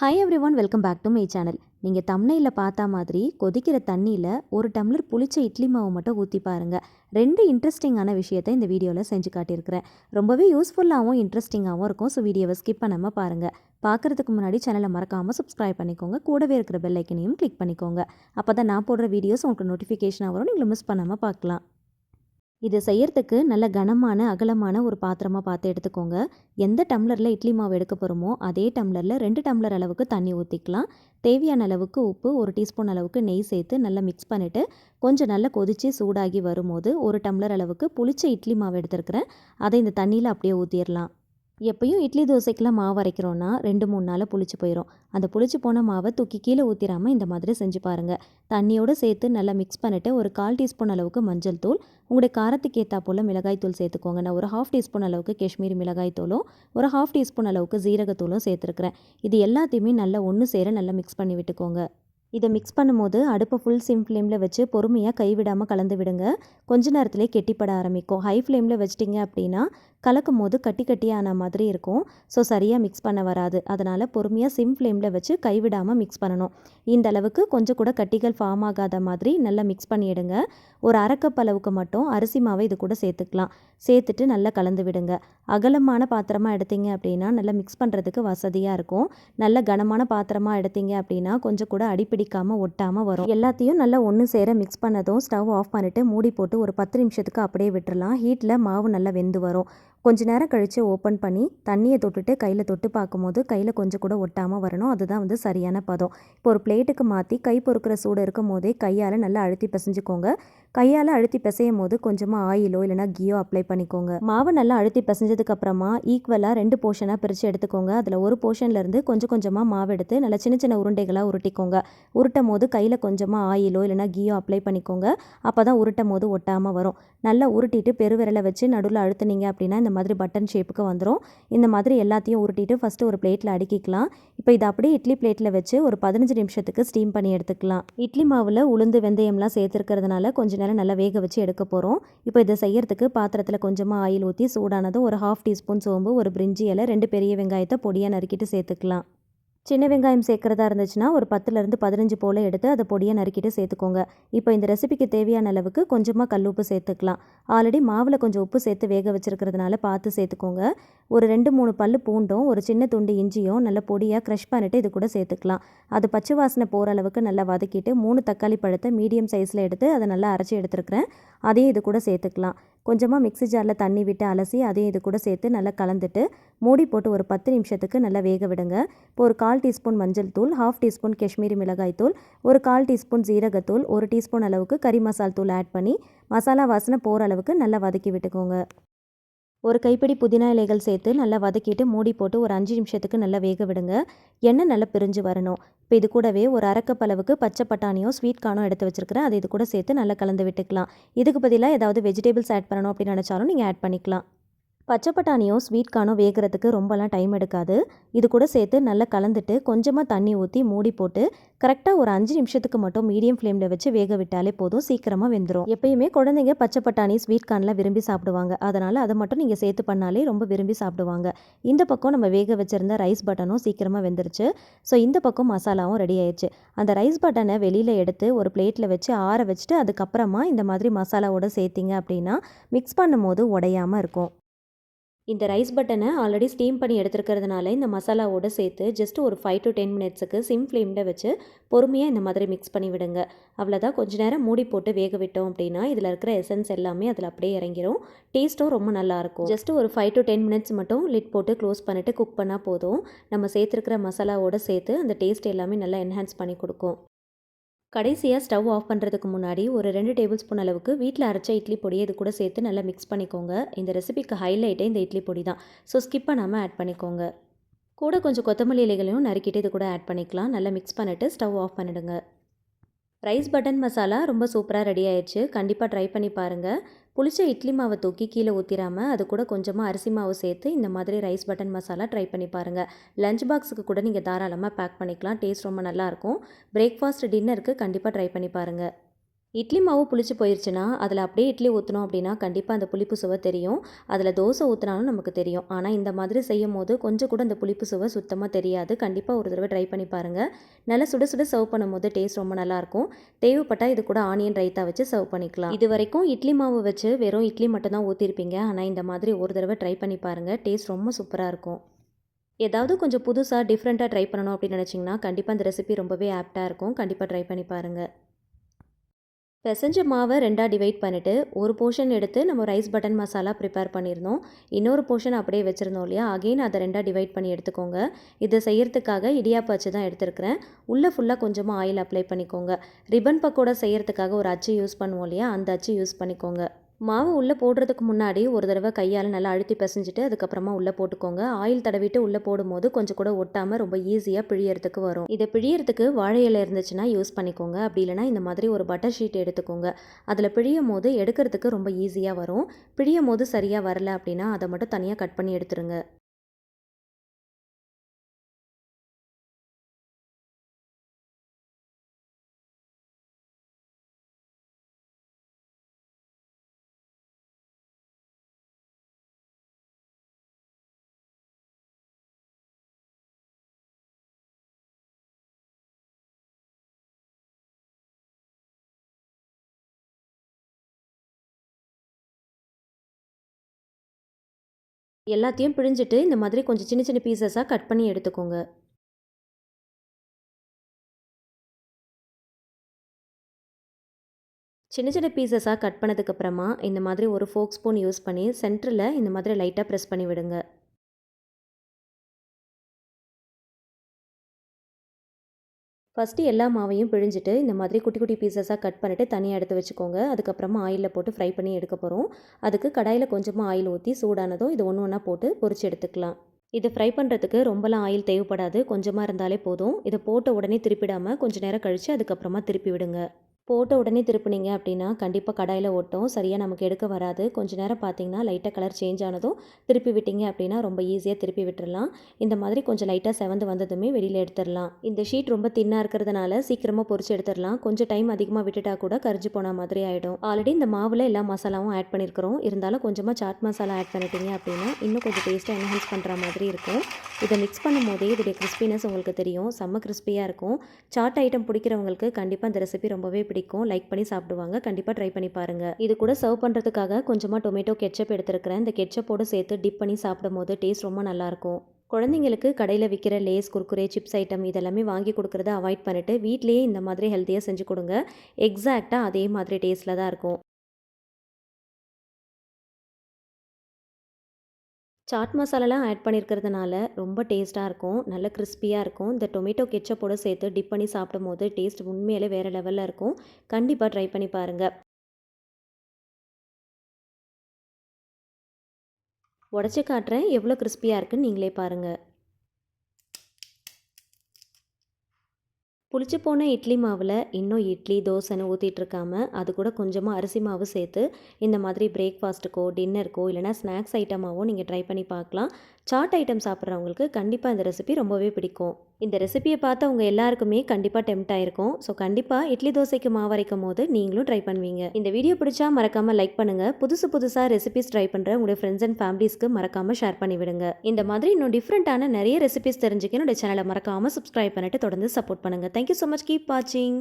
Hi everyone, welcome back to my channel. நீங்கள் தம்ப்நெயிலில் பார்த்த மாதிரி கொதிக்கிற தண்ணியில் ஒரு டம்ளர் புளிச்ச இட்லி மாவு மட்டும் ஊற்றி பாருங்கள். ரெண்டு இன்ட்ரெஸ்டிங்கான விஷயத்தை இந்த வீடியோவில் செஞ்சு காட்டியிருக்கிறேன். ரொம்பவே யூஸ்ஃபுல்லாகவும் இன்ட்ரெஸ்டிங்காகவும் இருக்கும். ஸோ வீடியோவை ஸ்கிப் பண்ணாமல் பாருங்கள். பார்க்குறதுக்கு முன்னாடி சேனலை மறக்காமல் சப்ஸ்கிரைப் பண்ணிக்கோங்க. கூடவே இருக்கிற பெல் ஐக்கனையும் கிளிக் பண்ணிக்கோங்க. அப்போ தான் நான் போடுற வீடியோஸ் உங்களுக்கு நோட்டிஃபிகேஷனாக வரும். நீங்கள் மிஸ் பண்ணாமல் பார்க்கலாம். இது செய்யறதுக்கு நல்ல கனமான அகலமான ஒரு பாத்திரமாக பார்த்து எடுத்துக்கோங்க. எந்த டம்ளரில் இட்லி மாவு எடுக்க போகிறோமோ அதே டம்ளரில் 2 டம்ளர் அளவுக்கு தண்ணி ஊற்றிக்கலாம். தேவையான அளவுக்கு உப்பு, 1 டீஸ்பூன் அளவுக்கு நெய் சேர்த்து நல்லா மிக்ஸ் பண்ணிவிட்டு கொஞ்சம் நல்லா கொதித்து சூடாகி வரும்போது 1 டம்ளர் அளவுக்கு புளிச்ச இட்லி மாவு எடுத்துருக்கிறேன். அதை இந்த தண்ணியில் அப்படியே ஊற்றிடலாம். எப்பயும் இட்லி தோசைக்கெலாம் மாவு அரைக்கிறோன்னா 2-3 நாளில் புளிச்சு போயிடும். அந்த புளிச்சு போன மாவை தூக்கி கீழே ஊற்றிடாமல் இந்த மாதிரி செஞ்சு பாருங்கள். தண்ணியோடு சேர்த்து நல்லா மிக்ஸ் பண்ணிவிட்டு ஒரு 1/4 டீஸ்பூன் அளவுக்கு மஞ்சள் தூள், உங்களுடைய காரத்துக்கு ஏற்றா போல் மிளகாய் தூள் சேர்த்துக்கோங்க. நான் ஒரு 1/2 டீஸ்பூன் அளவுக்கு காஷ்மீரி மிளகாய் தூளும் ஒரு 1/2 டீஸ்பூன் அளவுக்கு ஜீரகத்தூளும் சேர்த்துருக்கிறேன். இது எல்லாத்தையுமே நல்லா ஒன்று சேர நல்லா மிக்ஸ் பண்ணி விட்டுக்கோங்க. இதை மிக்ஸ் பண்ணும்போது அடுப்பை ஃபுல் சிம் ஃப்ளேமில் வச்சு பொறுமையாக கைவிடாமல் கலந்து விடுங்க. கொஞ்ச நேரத்திலே கெட்டிப்பட ஆரம்பிக்கும். ஹை ஃப்ளேமில் வச்சிட்டிங்க அப்படின்னா கலக்கும் போது கட்டி கட்டியான மாதிரி இருக்கும். ஸோ சரியாக மிக்ஸ் பண்ண வராது. அதனால் பொறுமையாக சிம் ஃப்ளேமில் வச்சு கைவிடாமல் மிக்ஸ் பண்ணணும். இந்த அளவுக்கு கொஞ்சம் கூட கட்டிகள் ஃபார்ம் ஆகாத மாதிரி நல்லா மிக்ஸ் பண்ணிவிடுங்க. ஒரு 1/2 கப் அளவுக்கு மட்டும் அரிசி மாவை இது கூட சேர்த்துக்கலாம். சேர்த்துட்டு நல்லா கலந்து விடுங்க. அகலமான பாத்திரமாக எடுத்தீங்க அப்படின்னா நல்லா மிக்ஸ் பண்ணுறதுக்கு வசதியாக இருக்கும். நல்ல கனமான பாத்திரமாக எடுத்தீங்க அப்படின்னா கொஞ்சம் கூட அடிப்பிடிக்காமல் ஒட்டாமல் வரும். எல்லாத்தையும் நல்லா ஒன்று சேர மிக்ஸ் பண்ணதும் ஸ்டவ் ஆஃப் பண்ணிவிட்டு மூடி போட்டு ஒரு 10 நிமிஷத்துக்கு அப்படியே விட்டுறலாம். ஹீட்டில் மாவு நல்லா வெந்து வரும். கொஞ்ச நேரம் கழித்து ஓப்பன் பண்ணி தண்ணியை தொட்டுட்டு கையில் தொட்டு பார்க்கும்போது கையில் கொஞ்சம் கூட ஒட்டாமல் வரணும். அதுதான் சரியான பதம். இப்போ ஒரு பிளேட்டுக்கு மாற்றி கை பொறுக்கிற சூடு இருக்கும் போதே கையால் நல்லா அழுத்தி பிசைஞ்சுக்கோங்க. கையால் அழுத்தி பிசையும் போது கொஞ்சமாக ஆயிலோ இல்லைனா கீயோ அப்ளை பண்ணிக்கோங்க. மாவு நல்லா அழுத்தி பிசைஞ்சதுக்கு அப்புறமா ஈக்குவலாக 2 போர்ஷனாக பிரித்து எடுத்துக்கோங்க. அதில் ஒரு போர்ஷன்லேருந்து கொஞ்சம் கொஞ்சமாக மாவு எடுத்து நல்லா சின்ன சின்ன உருண்டைகளாக உருட்டிக்கோங்க. உருட்டும் போது கையில் கொஞ்சமாக ஆயிலோ இல்லைனா கீயோ அப்ளை பண்ணிக்கோங்க. அப்போ தான் உருட்டும் போது ஒட்டாமல் வரும். நல்லா உருட்டிட்டு பெருவிரலை வச்சு நடுவில் அழுத்துனீங்க அப்படின்னா இந்த மாதிரி பட்டன் ஷேப்புக்கு வந்துடும். இந்த மாதிரி எல்லாத்தையும் உருட்டிட்டு ஃபஸ்ட்டு ஒரு பிளேட்டில் அடுக்கிக்கலாம். இப்போ இதை அப்படியே இட்லி பிளேட்டில் வச்சு ஒரு 15 நிமிஷத்துக்கு ஸ்டீம் பண்ணி எடுத்துக்கலாம். இட்லி மாவில் உளுந்து வெந்தயம்லாம் சேர்த்துருக்கிறதுனால கொஞ்சம் நேரம் நல்லா வேக வச்சு எடுக்க போகிறோம். இப்போ இதை செய்யறதுக்கு பாத்திரத்தில் கொஞ்சமாக ஆயில் ஊற்றி சூடானதும் ஒரு 1/2 டீஸ்பூன் சோம்பு, ஒரு பிரிஞ்சி இலை, 2 பெரிய வெங்காயத்தை பொடியாக நறுக்கிட்டு சேர்த்துக்கலாம். சின்ன வெங்காயம் சேர்க்குறதா இருந்துச்சுன்னா ஒரு 10லேருந்து 15 போல் எடுத்து அதை பொடியாக நறுக்கிட்டு சேர்த்துக்கோங்க. இப்போ இந்த ரெசிபிக்கு தேவையான அளவுக்கு கொஞ்சமாக கல்லுப்பு சேர்த்துக்கலாம். ஆல்ரெடி மாவில் கொஞ்சம் உப்பு சேர்த்து வேக வச்சுருக்கிறதுனால பார்த்து சேர்த்துக்கோங்க. ஒரு 2-3 பல்லு பூண்டும் ஒரு சின்ன துண்டு இஞ்சியும் நல்லா பொடியாக க்ரஷ் பண்ணிவிட்டு இது கூட சேர்த்துக்கலாம். அது பச்சை வாசனை போகிற அளவுக்கு நல்லா வதக்கிட்டு 3 தக்காளி பழத்தை மீடியம் சைஸில் எடுத்து அதை நல்லா அரைச்சி எடுத்துருக்கிறேன். அதையும் இது கூட சேர்த்துக்கலாம். கொஞ்சமாக மிக்ஸி ஜாரில் தண்ணி விட்டு அலசி அதையும் இது கூட சேர்த்து நல்லா கலந்துட்டு மூடி போட்டு ஒரு 10 நிமிஷத்துக்கு நல்லா வேக விடுங்க. இப்போ ஒரு 1/4 டீஸ்பூன் மஞ்சள் தூள், 1/2 டீஸ்பூன் காஷ்மீரி மிளகாய் தூள், ஒரு 1/4 டீஸ்பூன் ஜீரகத்தூள், 1 டீஸ்பூன் அளவுக்கு கறி மசால் தூள் ஆட் பண்ணி மசாலா வாசனை போகிற அளவுக்கு நல்லா வதக்கி விட்டுக்கோங்க. ஒரு கைப்பிடி புதினா இலைகள் சேர்த்து நல்லா வதக்கிட்டு மூடி போட்டு ஒரு 5 நிமிஷத்துக்கு நல்லா வேக விடுங்க. எண்ணெய் நல்லா பிரிஞ்சு வரணும். இப்போ இது கூடவே ஒரு 1/2 கப் அளவுக்கு பச்சை பட்டாணியும் ஸ்வீட் கார்னும் எடுத்து வச்சுருக்கிறேன். அது இது கூட சேர்த்து நல்லா கலந்து விட்டுக்கலாம். இதுக்கு பதிலாக ஏதாவது வெஜிடபிள்ஸ் ஆட் பண்ணணும் அப்படின்னு நினச்சாலும் நீங்கள் ஆட் பண்ணிக்கலாம். பச்சை பட்டாணியும் ஸ்வீட் கார்னும் வேகிறதுக்கு ரொம்பலாம் டைம் எடுக்காது. இது கூட சேர்த்து நல்லா கலந்துட்டு கொஞ்சமாக தண்ணி ஊற்றி மூடி போட்டு கரெக்டாக ஒரு 5 நிமிஷத்துக்கு மட்டும் மீடியம் ஃப்ளேமில் வச்சு வேக விட்டாலே போதும், சீக்கிரமாக வெந்துடும். எப்பயுமே குழந்தைங்க பச்சை பட்டாணி ஸ்வீட் கார்னில் விரும்பி சாப்பிடுவாங்க. அதனால் அதை மட்டும் நீங்கள் சேர்த்து பண்ணாலே ரொம்ப விரும்பி சாப்பிடுவாங்க. இந்த பக்கம் நம்ம வேக வச்சுருந்த ரைஸ் பட்டனும் சீக்கிரமாக வெந்துருச்சு. ஸோ இந்த பக்கம் மசாலாவும் ரெடி ஆயிடுச்சு. அந்த ரைஸ் பட்டனை வெளியில் எடுத்து ஒரு பிளேட்டில் வச்சு ஆற வச்சுட்டு அதுக்கப்புறமா இந்த மாதிரி மசாலாவோடு சேர்த்திங்க அப்படின்னா மிக்ஸ் பண்ணும் போது உடையாமல் இருக்கும். இந்த ரைஸ் பட்டனை ஆல்ரெடி ஸ்டீம் பண்ணி எடுத்துருக்கிறதுனால இந்த மசாலாவோடு சேர்த்து ஜஸ்ட் ஒரு 5 to 10 மினிட்ஸுக்கு சிம் ஃப்ளேமில் வச்சு பொறுமையாக இந்த மாதிரி மிக்ஸ் பண்ணி விடுங்க. அவ்வளோதான். கொஞ்ச நேரம் மூடி போட்டு வேக விட்டோம் அப்படின்னா இதில் இருக்கிற எசன்ஸ் எல்லாமே அதில் அப்படியே இறங்கிடும். டேஸ்ட்டும் ரொம்ப நல்லாயிருக்கும். ஜஸ்ட் ஒரு 5 to 10 மினிட்ஸ் மட்டும் லிட் போட்டு க்ளோஸ் பண்ணிவிட்டு குக் பண்ணால் போதும். நம்ம சேர்த்துருக்கிற மசாலாவோடு சேர்த்து அந்த டேஸ்ட் எல்லாமே நல்லா என்ஹான்ஸ் பண்ணி கொடுக்கும். கடைசியாக ஸ்டவ் ஆஃப் பண்ணுறதுக்கு முன்னாடி ஒரு 2 டேபிள் ஸ்பூன் அளவுக்கு வீட்டில் அரைச்ச இட்லி பொடியை இது கூட சேர்த்து நல்லா மிக்ஸ் பண்ணிக்கோங்க. இந்த ரெசிபிக்கு ஹைலைட்டே இந்த இட்லி பொடி தான். ஸோ ஸ்கிப் பண்ணாமல் ஆட் பண்ணிக்கோங்க. கூட கொஞ்சம் கொத்தமல்லி இலைகளையும் நறுக்கிட்டு இது கூட ஆட் பண்ணிக்கலாம். நல்லா மிக்ஸ் பண்ணிவிட்டு ஸ்டவ் ஆஃப் பண்ணிவிடுங்க. ரைஸ் பட்டன் மசாலா ரொம்ப சூப்பராக ரெடி ஆயிடுச்சு. கண்டிப்பாக ட்ரை பண்ணி பாருங்கள். புளிச்ச இட்லி மாவை தூக்கி கீழே ஊற்றிடாமல் அது கூட கொஞ்சமாக அரிசி மாவு சேர்த்து இந்த மாதிரி ரைஸ் பட்டன் மசாலா ட்ரை பண்ணி பாருங்கள். லஞ்ச் பாக்ஸுக்கு கூட நீங்கள் தாராளமாக பேக் பண்ணிக்கலாம். டேஸ்ட் ரொம்ப நல்லாயிருக்கும். பிரேக்ஃபாஸ்ட் டின்னருக்கு கண்டிப்பாக ட்ரை பண்ணி பாருங்கள். இட்லி மாவு புளிச்சு போயிருச்சுன்னா, அதில அப்படியே இட்லி ஊத்துனோம் அப்படின்னா, கண்டிப்பா அந்த புளிப்பு சுவை தெரியும். அதில தோசை ஊத்துனாலும் நமக்கு தெரியும். ஆனா, இந்த மாதிரி செய்யும்போது கொஞ்சம் கூட அந்த புளிப்பு சுவை சுத்தமா தெரியாது. கண்டிப்பா ஒரு தடவ ட்ரை பண்ணி பாருங்க. நல்லா சுட சுட சர்வ் பண்ணும்போது டேஸ்ட் ரொம்ப நல்லாயிருக்கும். தேவைப்பட்டா இது கூட ஆனியன் ரைத்தா வச்சு சர்வ் பண்ணிக்கலாம். இதுவரைக்கும் இட்லி மாவு வச்சு வெறும் இட்லி மட்டும் தான் ஊத்தியிருப்பீங்க. ஆனா, இந்த மாதிரி ஒரு தடவ ட்ரை பண்ணி பாருங்க. டேஸ்ட் ரொம்ப சூப்பரா இருக்கும். ஏதாவது கொஞ்சம் புதுசா டிஃப்ரெண்ட்டா ட்ரை பண்ணணும் அப்படின்னு நினச்சிங்கன்னா, கண்டிப்பா இந்த ரெசிபி ரொம்பவே ஆப்ட்டா இருக்கும். கண்டிப்பா ட்ரை பண்ணி பாருங்க. பெசஞ்ச மாவை 2ஆ டிவைட் பண்ணிவிட்டு ஒரு போர்ஷன் எடுத்து நம்ம ரைஸ் பட்டன் மசாலா ப்ரிப்பேர் பண்ணியிருந்தோம். இன்னொரு போர்ஷன் அப்படியே வச்சுருந்தோம் இல்லையா, அகெயின் அதை 2ஆ டிவைட் பண்ணி எடுத்துக்கோங்க. இதை செய்யறதுக்காக இடியாப்ப அச்சு தான் எடுத்துருக்கிறேன். உள்ளே ஃபுல்லாக கொஞ்சமாக ஆயில் அப்ளை பண்ணிக்கோங்க. ரிப்பன் பக்கோடா செய்யறதுக்காக ஒரு அச்சு யூஸ் பண்ணுவோம் இல்லையா, அந்த அச்சு யூஸ் பண்ணிக்கோங்க. மாவு உள்ளே போடுறதுக்கு முன்னாடி ஒரு தடவை கையால் நல்லா அழுத்தி பிசைஞ்சிட்டு அதுக்கப்புறமா உள்ளே போட்டுக்கோங்க. ஆயில் தடவிட்டு உள்ளே போடும்போது கொஞ்சம் கூட ஒட்டாமல் ரொம்ப ஈஸியாக பிழியறதுக்கு வரும். இதை பிழியறதுக்கு வாழை இலை இருந்துச்சுன்னா யூஸ் பண்ணிக்கோங்க. அப்படி இல்லைனா இந்த மாதிரி ஒரு பட்டர் ஷீட் எடுத்துக்கோங்க. அதில் பிழியும் போது எடுக்கிறதுக்கு ரொம்ப ஈஸியாக வரும். பிழியும் போது சரியாக வரல அப்படின்னா அதை மட்டும் தனியாக கட் பண்ணி எடுத்துருங்க. எல்லாத்தையும் பிழிஞ்சிட்டு இந்த மாதிரி கொஞ்சம் சின்ன சின்ன பீசஸாக கட் பண்ணி எடுத்துக்கோங்க. சின்ன சின்ன பீசஸாக கட் பண்ணதுக்கப்புறமா இந்த மாதிரி ஒரு ஃபோக் ஸ்பூன் யூஸ் பண்ணி சென்டரில் இந்த மாதிரி லைட்டாக ப்ரெஸ் பண்ணி விடுங்க. ஃபஸ்ட்டு எல்லா மாவையும் பிழிஞ்சிட்டு இந்த மாதிரி குட்டி குட்டி பீசஸாக கட் பண்ணிவிட்டு தனியாக எடுத்து வச்சுக்கோங்க. அதுக்கப்புறமா ஆயிலில் போட்டு ஃப்ரை பண்ணி எடுக்க போகிறோம். அதுக்கு கடாயில் கொஞ்சமாக ஆயில் ஊற்றி சூடானதும் இது ஒன்று ஒன்றா போட்டு பொரிச்சு எடுத்துக்கலாம். இது ஃப்ரை பண்ணுறதுக்கு ரொம்பலாம் ஆயில் தேவைப்படாது. கொஞ்சமாக இருந்தாலே போதும். இதை போட்ட உடனே திருப்பிடாமல் கொஞ்சம் நேரம் கழித்து அதுக்கப்புறமா திருப்பி விடுங்க. போட்ட உடனே திருப்புனீங்க அப்படின்னா கண்டிப்பாக கடாயில் ஒட்டும். சரியாக நமக்கு எடுக்க வராது. கொஞ்சம் நேரம் பார்த்தீங்கன்னா லைட்டாக கலர் சேஞ்ச் ஆனதும் திருப்பி விட்டீங்க அப்படின்னா ரொம்ப ஈஸியாக திருப்பி விட்டுறலாம். இந்த மாதிரி கொஞ்சம் லைட்டாக செவந்து வந்ததுமே வெளியில் எடுத்துடலாம். இந்த ஷீட் ரொம்ப தின்னாக இருக்கிறதுனால சீக்கிரமாக பொரிச்சு எடுத்துடலாம். கொஞ்சம் டைம் அதிகமாக விட்டுட்டா கூட கரிஞ்சு போன மாதிரி ஆகிடும். ஆல்ரெடி இந்த மாவில் எல்லா மசாலாவும் ஆட் பண்ணியிருக்கிறோம். இருந்தாலும் கொஞ்சமாக சாட் மசாலா ஆட் பண்ணிட்டீங்க அப்படின்னா இன்னும் கொஞ்சம் டேஸ்ட்டாக என்ஹான்ஸ் பண்ணுற மாதிரி இருக்கும். இதை மிக்ஸ் பண்ணும் போதே இதோடைய கிறிஸ்பினஸ் உங்களுக்கு தெரியும். செம்ம கிறிஸ்பியாக இருக்கும். சாட் ஐட்டம் பிடிக்கிறவங்களுக்கு கண்டிப்பாக இந்த ரெசிபி ரொம்பவே பிடிக்கும். லைக் பண்ணி சாப்பிடுவாங்க. கண்டிப்பாக ட்ரை பண்ணி பாருங்கள். இது கூட சர்வ் பண்ணுறதுக்காக கொஞ்சமாக டொமேட்டோ கெட்சப் எடுத்துருக்கிறேன். இந்த கெட்சப்போடு சேர்த்து டிப் பண்ணி சாப்பிடும் போது டேஸ்ட் ரொம்ப நல்லாயிருக்கும். குழந்தைங்களுக்கு கடையில் விற்கிற லேஸ், குர்குரே, சிப்ஸ் ஐட்டம் இதெல்லாமே வாங்கி கொடுக்குறத அவாய்ட் பண்ணிவிட்டு வீட்லேயே இந்த மாதிரி ஹெல்த்தியாக செஞ்சு கொடுங்க. எக்ஸாக்டாக அதே மாதிரி டேஸ்ட்டில் தான் இருக்கும். சாட் மசாலாலாம் ஆட் பண்ணியிருக்கிறதுனால ரொம்ப டேஸ்ட்டாக இருக்கும். நல்ல கிறிஸ்பியாக இருக்கும். இந்த டொமேட்டோ கெட்சப்போட சேர்த்து டிப் பண்ணி சாப்பிடும்போது டேஸ்ட் உண்மையிலே வேறு லெவலில் இருக்கும். கண்டிப்பாக ட்ரை பண்ணி பாருங்கள். உடச்சி காட்டுறேன் எவ்வளோ கிறிஸ்பியாக இருக்குன்னு நீங்களே பாருங்கள். புளிச்சு போன இட்லி மாவில் இன்னும் இட்லி தோசைன்னு ஊற்றிட்டு இருக்காம அது கூட கொஞ்சமாக அரிசி மாவு சேர்த்து இந்த மாதிரி பிரேக்ஃபாஸ்ட்டுக்கோ டின்னருக்கோ இல்லைனா ஸ்நாக்ஸ் ஐட்டமாகவோ நீங்கள் ட்ரை பண்ணி பார்க்கலாம். சாட் ஐட்டம் சாப்பிட்றவங்களுக்கு கண்டிப்பாக இந்த ரெசிபி ரொம்பவே பிடிக்கும். இந்த ரெசிபியை பார்த்து அவங்க எல்லாருக்குமே கண்டிப்பாக டெம்ட் ஆயிருக்கும். ஸோ கண்டிப்பாக இட்லி தோசைக்கு மாவு அரைக்கும் போது நீங்களும் ட்ரை பண்ணுவீங்க. இந்த வீடியோ பிடிச்சா மறக்காமல் லைக் பண்ணுங்கள். புதுசாக ரெசிபிஸ் ட்ரை பண்ணுற உங்களுடைய ஃப்ரெண்ட்ஸ் அண்ட் ஃபேமிலிஸ்க்கு மறக்காமல் ஷேர் பண்ணி விடுங்க. இந்த மாதிரி இன்னும் டிஃப்ரெண்ட்டான நிறைய ரெசிபிஸ் தெரிஞ்சுக்க என்னோட சேனலை மறக்காமல் சப்ஸ்கிரைப் பண்ணிட்டு தொடர்ந்து சப்போர்ட் பண்ணுங்கள். Thank you so much. கீப் வாட்சிங்.